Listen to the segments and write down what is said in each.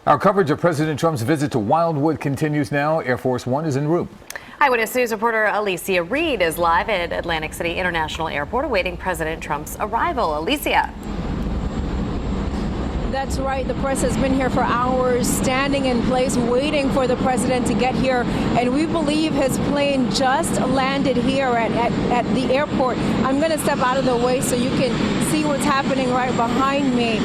Our coverage of President Trump's visit to Wildwood continues now. Air Force One is en route. Eyewitness News reporter Alecia Reid is live at Atlantic City International Airport awaiting President Trump's arrival. Alecia. That's right. The press has been here for hours, standing in place, waiting for the president to get here. And we believe his plane just landed here at the airport. I'm going to step out of the way so you can see what's happening right behind me.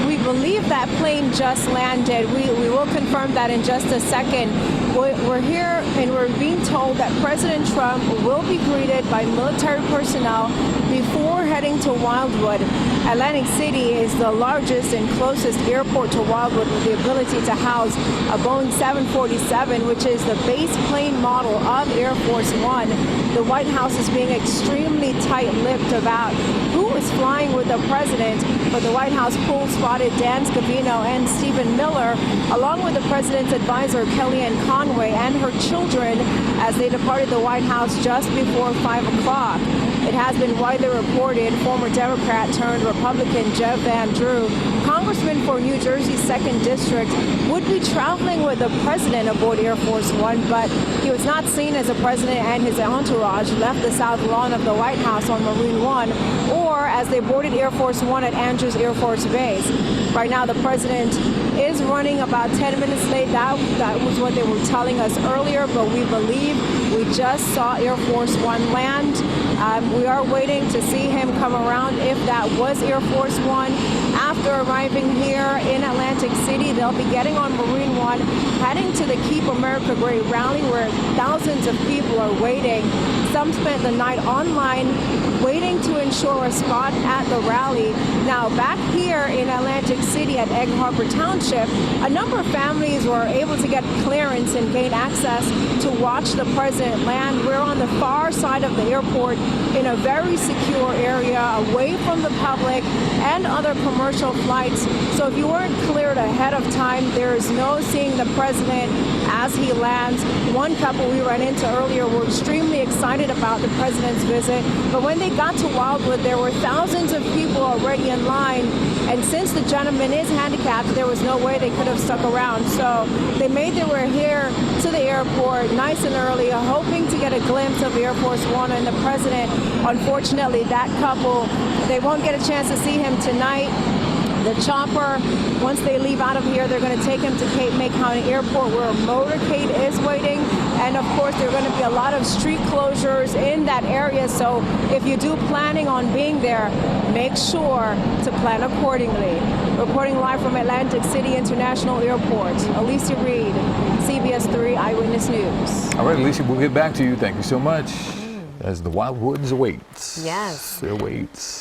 We believe that plane just landed. We will confirm that in just a second. We're here and we're being told that President Trump will be greeted by military personnel before heading to Wildwood. Atlantic City is the largest and closest airport to Wildwood with the ability to house a Boeing 747, which is the base plane model of Air Force One. The White House is being extremely tight-lipped about who is flying with the president, but the White House pool spotted Dan Scavino and Stephen Miller, along with the president's advisor Kellyanne Conway and her children, as they departed the White House just before 5 o'clock. It has been widely reported former Democrat turned Republican Jeff Van Drew, congressman for New Jersey's 2nd District, would be traveling with the president aboard Air Force One, but he was not seen as the president and his entourage left the south lawn of the White House on Marine One, or as they boarded Air Force One at Andrews Air Force Base. Right now, the president is running about 10 minutes late. That was what they were telling us earlier, but we believe we just saw Air Force One land. We are waiting to see him come around if that was Air Force One. After arriving here in Atlantic City, they'll be getting on Marine One, heading to the Keep America Great rally where thousands of people are waiting. Some spent the night online waiting to ensure a spot at the rally. Now, back here in Atlantic City at Egg Harbor Township, a number of families were able to get clearance and gain access to watch the president land. We're on the far side of the airport in a very secure area, away from the public and other commercial flights. So if you weren't cleared ahead of time, there is no seeing the president as he lands. One couple we ran into earlier were extremely excited about the president's visit, but when they got to Wildwood, there were thousands of people already in line, and since the gentleman is handicapped, there was no way they could have stuck around. So they made their way here to the airport nice and early, hoping to get a glimpse of Air Force One and the president. Unfortunately, that couple, they won't get a chance to see him tonight. The chopper, once they leave out of here, they're going to take him to Cape May County Airport where a motorcade is waiting. And of course, there are going to be a lot of street closures in that area. So if you do planning on being there, make sure to plan accordingly. Reporting live from Atlantic City International Airport, Alecia Reid, CBS 3 Eyewitness News. All right, Alecia, we'll get back to you. Thank you so much. As the Wildwoods awaits. Yes. It awaits.